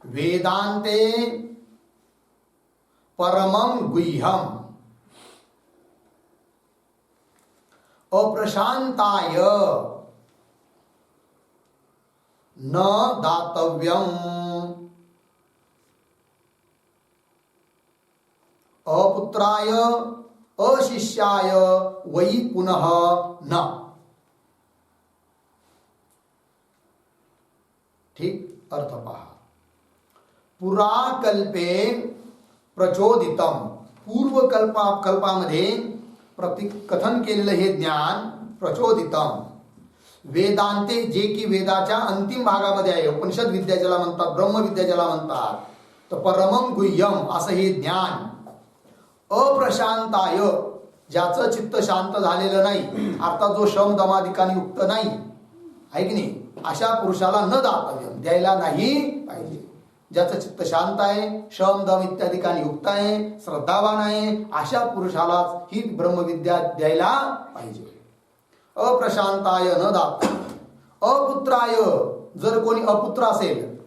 वेदांते परमं गुह्यम अप्रशांताय न दातव्यम अपुत्राय अशिष्याय वै पुनः न. ठीक अर्थ पहा. पुराकल्पे प्रचोदितम, पूर्वकल्पामध्ये कथन केलेलं हे ज्ञान प्रचोदितम. वेदांते, जे की वेदाच्या अंतिम भागामध्ये आहे, उपनिषद विद्या ज्याला म्हणतात, ब्रह्मविद्या ज्याला म्हणतात, तर परमं गुह्यम असं हे ज्ञान अप्रशांताय, ज्याचं चित्त शांत झालेलं नाही, अर्थात जो शम दमाधिकाने युक्त नाही, आहे की नाही, अशा पुरुषाला न दातव्य, द्यायला नाही पाहिजे. ज्याचं चित्त शांत आहे, शम दम इत्यादिकाने युक्त आहे, श्रद्धावान आहे, अशा पुरुषालाच ही ब्रह्मविद्या द्यायला पाहिजे. अप्रशांताय न दातव्य. अपुत्राय, जर कोणी अपुत्र असेल,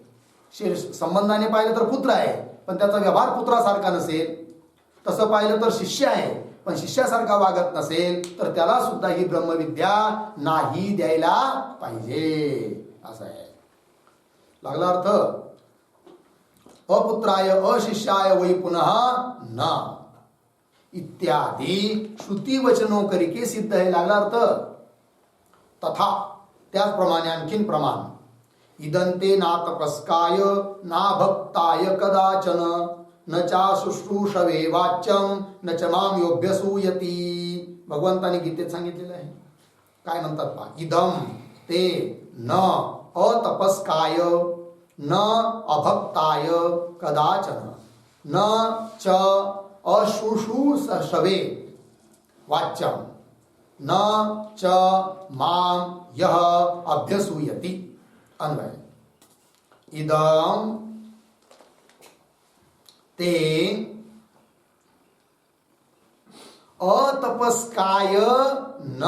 संबंधाने पाहिलं तर पुत्र आहे पण त्याचा व्यवहार पुत्रासारखा नसेल, तसं पाहिलं तर शिष्य आहे पण शिष्यासारखा वागत नसेल, तर त्याला सुद्धा ही ब्रह्मविद्या नाही द्यायला पाहिजे, असं आहे. लागला अर्थ. अपुत्राय अशिष्याय वै पुनः न इत्यादी श्रुती वचनो करिके सिद्ध आहे. लागला अर्थ. तथा, त्याचप्रमाणे आणखीन प्रमाण. इदंते ना तपस्काय ना भक्ताय कदाचन न चा शुश्रूषवे वाच्यम न च माम योभ्यसूयती. भगवंताने गीतेत सांगितलेलं आहे. काय म्हणतात पहा. इदम ते न अतपस्काय न अभक्ताय कदाचन न च अशुश्रूषवे वाच्यम न च माम यह अभ्यसूयति. अन्वय. इदम ते अतपस्काय न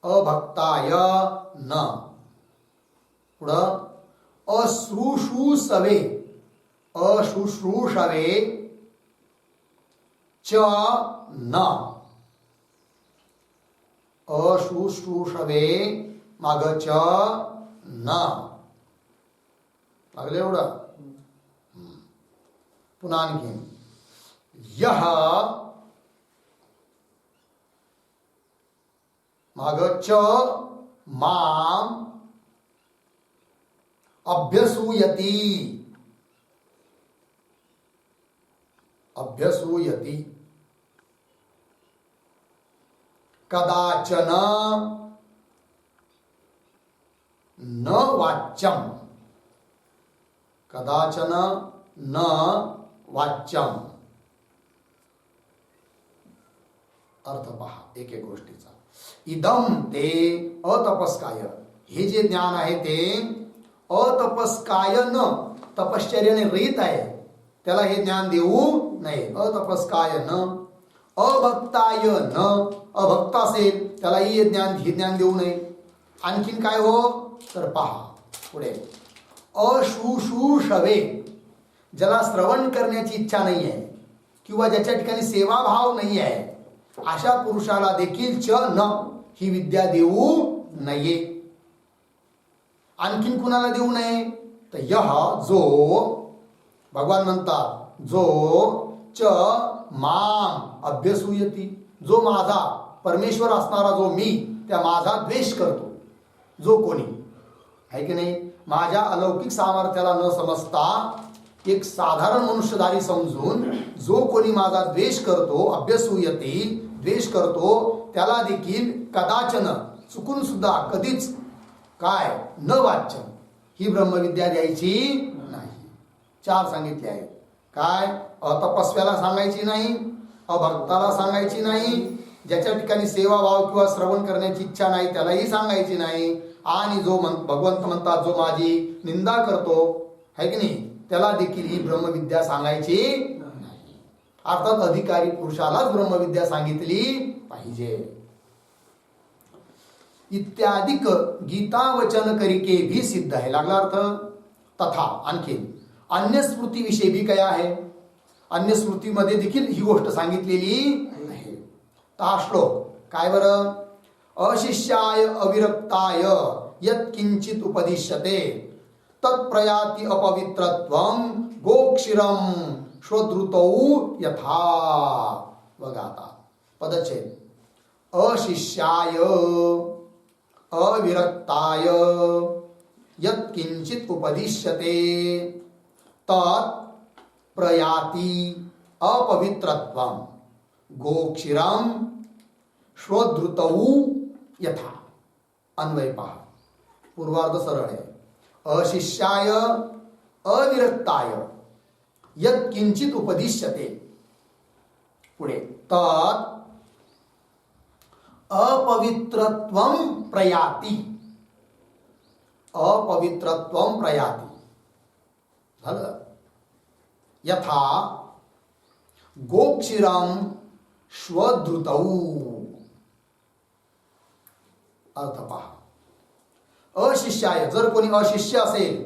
अभक्ताय न पुढं अशुश्रूषवे च न. अशुश्रूषवे माग च न. लागले एवढं. पुन्हा आणखी. यह माग च माम अभ्यसूयति. कदाचन न वाच्यम. कदाचन न वाच्यम. अर्थ पहा एक एक गोष्टीचा. इदम ते अतपस्काय, हे जे ज्ञान आहे ते अतपस्काय न, तपश्चर्याने रहित आहे, त्याला हे ज्ञान देऊ नये. अतपस्काय न. अभक्ताय न, अभक्त असेल त्यालाही हे ज्ञान देऊ नये. आणखीन काय हो तर पहा पुढे. अशुश्रूषवे, ज्याला श्रवण करण्याची इच्छा नाही आहे किंवा ज्याच्या ठिकाणी सेवाभाव नाही आहे, अशा पुरुषाला देखील च न, ही विद्या देऊ नये. आणखीन कुणाला देऊ नये तर यह, जो, भगवान म्हणतात जो च माम अभ्यसूयती, जो माझा परमेश्वर असणारा जो मी, त्या माझा द्वेष करतो जो कोणी, आहे की नाही, माझ्या अलौकिक सामर्थ्याला न समजता एक साधारण मनुष्यधारी समजून जो कोणी माझा द्वेष करतो, अभ्यसूयती, द्वेष करतो, त्याला देखील कदाचन, चुकून सुद्धा, कधीच काय न वाच्य, ही ब्रह्मविद्या द्यायची नाही. चार सांगितले आहेत. काय? अतपस्व्याला सांगायची नाही, अभक्ताला सांगायची नाही, ज्याच्या ठिकाणी सेवाभाव किंवा श्रवण करण्याची इच्छा नाही त्यालाही सांगायची नाही, आणि जो भगवंत म्हणतात जो माझी निंदा करतो, है की नाही, त्याला देखील ही ब्रह्मविद्या सांगायची नाही. अर्थात अधिकारी पुरुषालाच ब्रह्मविद्या सांगितली पाहिजे. इत्यादिक गीता वचन करिके भी सिद्ध आहे. लागला अर्थ. तथा, आणखीन अन्य स्मृती विषयी भी काय आहे, अन्य स्मृतीमध्ये देखील ही गोष्ट सांगितलेली आहे. हा श्लोक काय बरं. अशिष्याय अविरक्ताय यत्किंचित उपदिश्यते तत्प्रयाति अपवित्रत्वं गोक्षीरम श्रोद्रुतौ यथा. बघा आता पदच्छेद. अशिष्याय अविरक्ताय यत्किंचित उपदिश्यते तत् प्रयाति अपवित्रत्वं गोक्षीरम श्रोद्रुतौ यथा अन्वय पहा. पूर्वार्ध सरळ आहे. अशिष्याय अविरक्ताय यत् किंचित उपदिश्यते. पुढे तत् अपवित्रत्वं प्रयाति. अपवित्रत्वं प्रयाति. झालं. यथा गोक्षीरम श्वधृतौ. अर्थ पहा. अशिष्याय, जर कोणी अशिष्य असेल,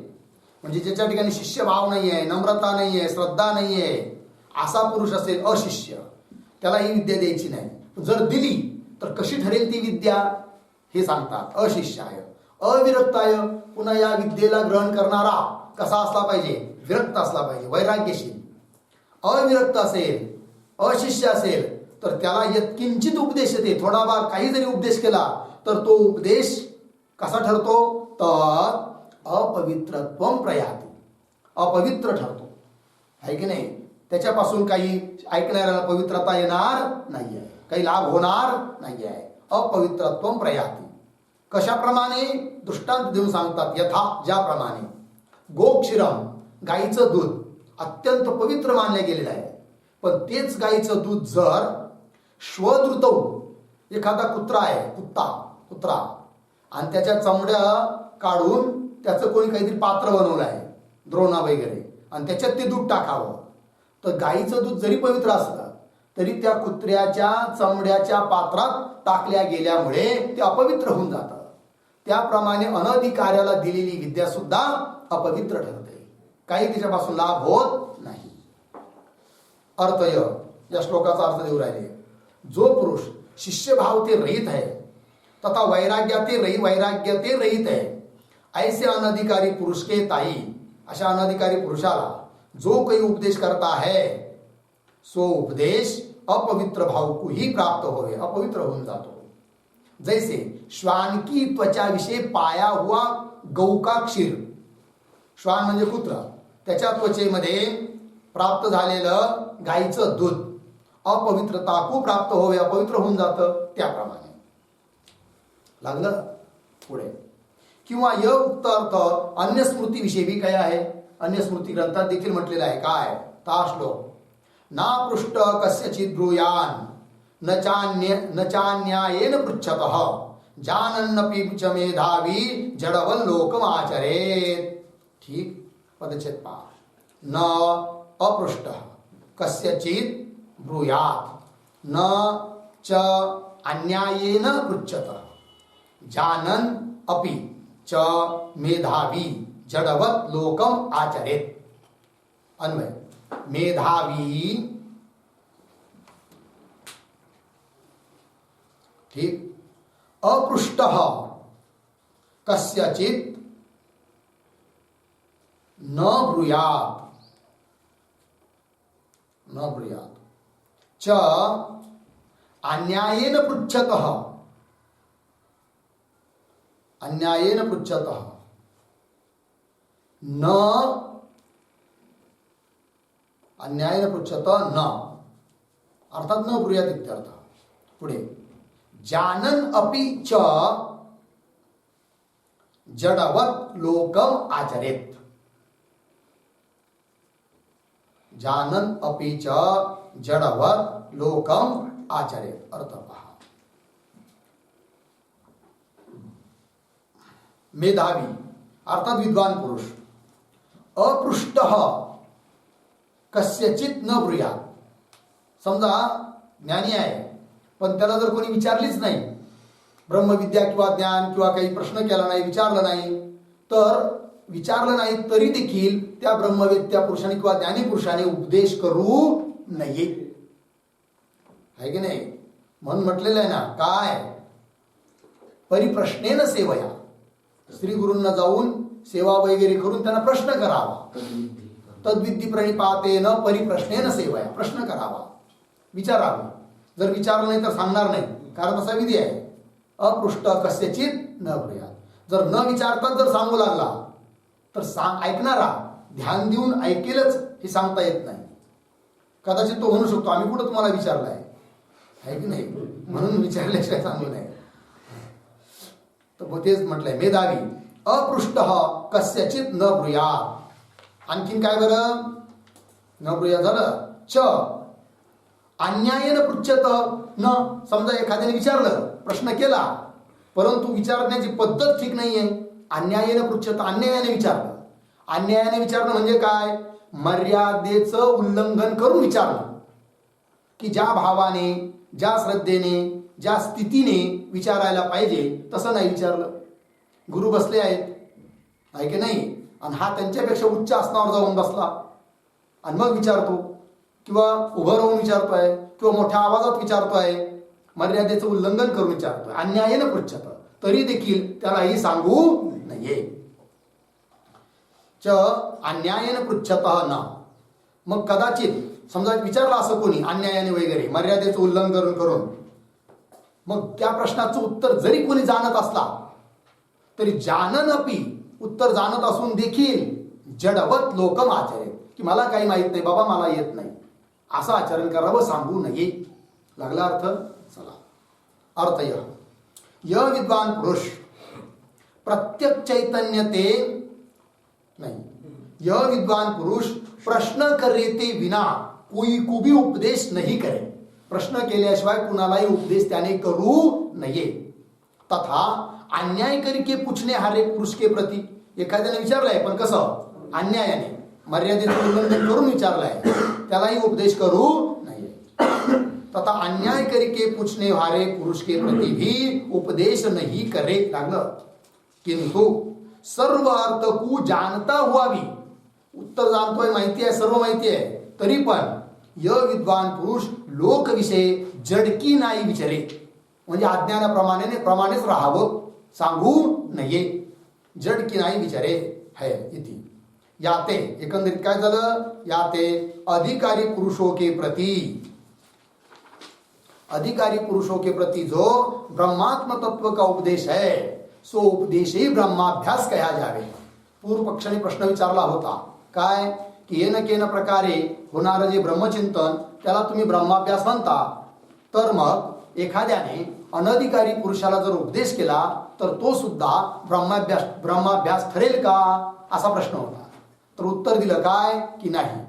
म्हणजे ज्याच्या ठिकाणी शिष्यभाव नाही आहे, नम्रता नाही आहे, श्रद्धा नाही आहे, असा पुरुष असेल अशिष्य, त्याला ही विद्या द्यायची नाही. जर दिली तर कशी ठरेल ती विद्या हे सांगतात. अशिष्याय अविरक्ताय, पुन्हा या विद्येला ग्रहण करणारा कसा असला पाहिजे? विरक्त असला पाहिजे, वैराग्यशील. अविरक्त असेल, अशिष्य असेल तर त्याला यत्किंचित उपदेश येते, थोडाफार काही जरी उपदेश केला तर तो उपदेश कसा ठरतो? तर अपवित्रत्वं प्रयाति, अपवित्र ठरतो. आहे की नाही? त्याच्यापासून काही ऐकणाऱ्याला पवित्रता येणार नाही आहे, काही लाभ होणार नाही आहे. अपवित्रत्वं प्रयाति. कशाप्रमाणे? दृष्टांत देऊन सांगतात. यथा, ज्याप्रमाणे. गोक्षीरम, गाईचं दूध अत्यंत पवित्र मानले गेलेलं आहे, पण तेच गाईचं दूध जर श्वधृतौ, एखादा कुत्रा आहे, कुत्रा, आणि त्याच्या चमड्या काढून त्याचं कोणी काहीतरी पात्र बनवलं आहे, द्रोणा वगैरे, आणि त्याच्यात ते दूध टाकावं, तर गाईचं दूध जरी पवित्र असलं तरी त्या कुत्र्याच्या चमड्याच्या पात्रात टाकल्या गेल्यामुळे ते अपवित्र होऊन जातं. त्याप्रमाणे अनधिकाऱ्याला दिलेली विद्या सुद्धा अपवित्र ठरते, काही तिच्यापासून लाभ होत नाही. अर्थय, या श्लोकाचा अर्थ देऊ राहिले. जो पुरुष शिष्यभाव ते रहित है तथा वैराग्य ते रहित है, ऐसे अनधिकारी पुरुष के ताई, अशा अनधिकारी पुरुषाला जो काही उपदेश करता है सो उपदेश अपवित्र भाव को ही प्राप्त होवे, अपवित्र होऊन जातो. जैसे श्वान की त्वचा विषय पाया हुआ गौ का क्षीर. श्वान म्हणजे कुत्रा, त्याच्या त्वचेमध्ये प्राप्त झालेलं गाईचं दूध अपवित्रता को प्राप्त होवे, अपवित्र होऊन जातं. त्याप्रमाणे लागलं. पुढे किंवा य उक्त अर्थ अन्य स्मृती विषयी भी काय आहे? अन्य स्मृती ग्रंथात देखील म्हटलेलं आहे. काय? ता श्लोक ना पृष्ठ कस्यचित् ब्रूयान न चान्यायेन पृच्छतः जानन्नपि च मेधावी जडवल्लोकमाचरेत्. ठीक, पदच्छेद पहा. न अपृष्ट कस्यचित् ब्रूयात् न च अन्यायेन पृच्छतः जानन् अपि च मेधावी जडवत लोकम आचरेत. अन्वय. मेधावी, ठीक, अपृष्टः कस्यचित् न ब्रूयात् च अन्यायेन पृच्छतः न अन्यायेन पृच्छतः न, अर्थात न ब्रूयात इत्यर्थ. पुढे जानन अपि च जडवत लोकम आचरेत. जानन अपि च जडवत लोकम आचरेत. अर्थ पहा. मेधावी अर्थात विद्वान पुरुष. अपृष्ट कस्यचित न ब्रूयात. समजा ज्ञानी आहे पण त्याला जर कोणी विचारलीच नाही, ब्रह्मविद्या किंवा ज्ञान किंवा काही प्रश्न केला नाही, विचारलं नाही तरी देखील त्या ब्रह्मवेत्या पुरुषाने किंवा ज्ञानी पुरुषाने उपदेश करू नये. आहे की नाही? म्हणून म्हटलेलं आहे ना, काय? परिप्रश्नेन सेवया. श्री गुरूंना जाऊन सेवा वगैरे करून त्यांना प्रश्न करावा. तद्विद्धी प्रणिपातेन परिप्रश्नेन सेवया. प्रश्न करावा, विचारावा. जर विचारलं नाही तर सांगणार नाही, कारण तसा विधी आहे. अपृष्ट कस्यचित न ब्रूयात. जर न विचारताच जर सांगू लागला तर ऐकणारा ध्यान देऊन ऐकेलच हे सांगता येत नाही. कदाचित तो म्हणू शकतो आम्ही कुठं तुम्हाला विचारलंय, आहे की नाही, म्हणून विचारल्याशिवाय सांगू नाही. तर तेच म्हटलंय मेधावी अपृष्ट कस्यचित न ब्रूयात. आणखीन काय बरं, न ब्रूया झालं. च अन्यायेन पृच्छत न, समजा एखाद्याने विचारलं, प्रश्न केला, परंतु विचारण्याची पद्धत ठीक नाहीये. अन्यायेन पृच्छत, अन्यायाने विचारलं. अन्यायाने विचारणं म्हणजे काय, मर्यादेचं उल्लंघन करून विचारणं, की ज्या भावाने, ज्या श्रद्धेने, ज्या स्थितीने विचारायला पाहिजे तसं नाही विचारलं. गुरु बसले आहेत, आहे की नाही, आणि हा त्यांच्यापेक्षा उच्च आसनावर जाऊन बसला आणि मग विचारतो, किंवा उभं राहून विचारतोय, किंवा मोठ्या आवाजात विचारतोय, मर्यादेचं उल्लंघन करून विचारतोय. अन्यायाने पृच्छत, तरी देखील त्यालाही सांगू नये. च अन्यायाने पृच्छत न, मग कदाचित समजा विचारला असं कोणी अन्यायाने वगैरे मर्यादेचं उल्लंघन करून, मग त्या प्रश्नाचं उत्तर जरी कोणी जाणत असला तरी जाननपी, उत्तर जाणत असून देखील जडवत लोकम आचरेल, की मला काही माहित नाही बाबा, मला येत नाही, असं आचरण करावं, सांगू नये. लागला अर्थ. चला अर्थ य विद्वान पुरुष प्रत्यक्ष चैतन्य ते नहीं, यह विद्वान पुरुष प्रश्न करते विना कोई कुबी उपदेश नहीं करे. प्रश्न केल्याशिवाय कुणालाही उपदेश त्याने करू नये. तथा अन्याय करके पूछने हारे पुरुष के प्रति, एखाद्याने विचारलाय पण कसं, अन्यायाने, मर्यादेचं उल्लंघन करून विचारलाय, त्यालाही उपदेश करू नये. तथा अन्याय करके पूछने हारे पुरुष के प्रति भी उपदेश नहीं करे. लागलं. किंतु सर्व अर्थ को जानता हुआ भी, उत्तर जाणतोय, माहिती आहे, सर्व माहिती आहे, तरी पण यह विद्वान पुरुष लोक विषय जडकी नाही विचारे, म्हणजे अज्ञानाप्रमाणेच राहावं, सांगू नये. जडकी नाही विचारे है इति. याते एकंदरीत काय झालं, याते अधिकारी पुरुषों के प्रति, अधिकारी पुरुषों के प्रति जो ब्रह्मात्म तत्व का उपदेश है, सो उपदेश ही ब्रह्माभ्यास कहा जावे. पूर्व पक्षाने प्रश्न विचारला होता, काय की येन केन प्रकारे होणारं जे ब्रह्मचिंतन त्याला तुम्ही ब्रह्माभ्यास म्हणता, तर मग एखाद्याने अनधिकारी पुरुषाला जर उपदेश केला तर तो सुद्धा ब्रह्माभ्यास ठरेल का, असा प्रश्न होता. तर उत्तर दिलं काय की नाही.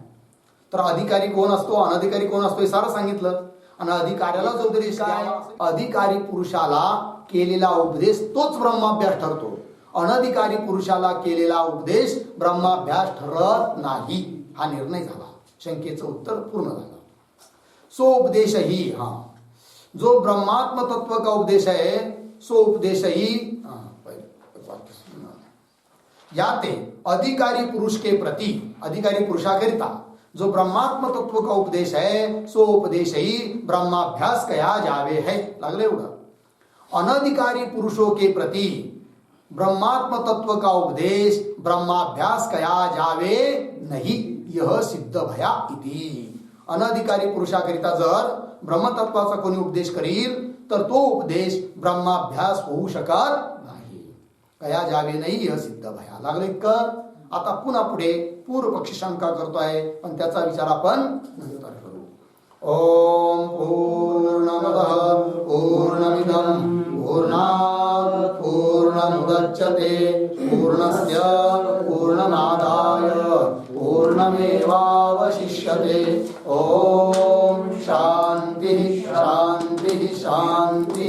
तर अधिकारी कोण असतो, अनधिकारी कोण असतो हे सारं सांगितलं. आणि अधिकाऱ्याला जो उपदेश काय, अधिकारी पुरुषाला केलेला उपदेश तोच ब्रह्माभ्यास ठरतो, अनधिकारी पुरुषाला केलेला उपदेश ब्रह्माभ्यास ठरत नाही. हा निर्णय झाला, शंकेचं उत्तर पूर्ण झालं. सो उपदेश ही, जो ब्रह्मात्म तत्व का उपदेश है, सो उपदेश ही याते अधिकारी पुरुष के प्रति, अधिकारी पुरुषाकरिता जो ब्रह्मात्म तत्व का उपदेश है, सो उपदेश ही ब्रह्माभ्यास कहा जावे है. लागले एवढं. अनधिकारी पुरुषों के प्रति ब्रह्मात्म तत्व का उपदेश ब्रह्माभ्यास कहा जावे नहीं, यह सिद्ध भया इति. अनधिकारी पुरुषाकरिता जर ब्रह्मतत्वाचा कोणी उपदेश करील तर तो उपदेश ब्रह्माभ्यास होऊ शकत नाही, कया जावे नाही, यह सिद्ध भया. लागले का. आता पुन्हा पुढे पूर्व पक्षी शंका करतोय, पण त्याचा विचार आपण नंतर करू. ओम पूर्णमदः पूर्णमिदं पूर्णात् पूर्णमुदच्यते पूर्णस्य पूर्णमादाय पूर्णमेवावशिष्यते. ओम शांति शांति शांति.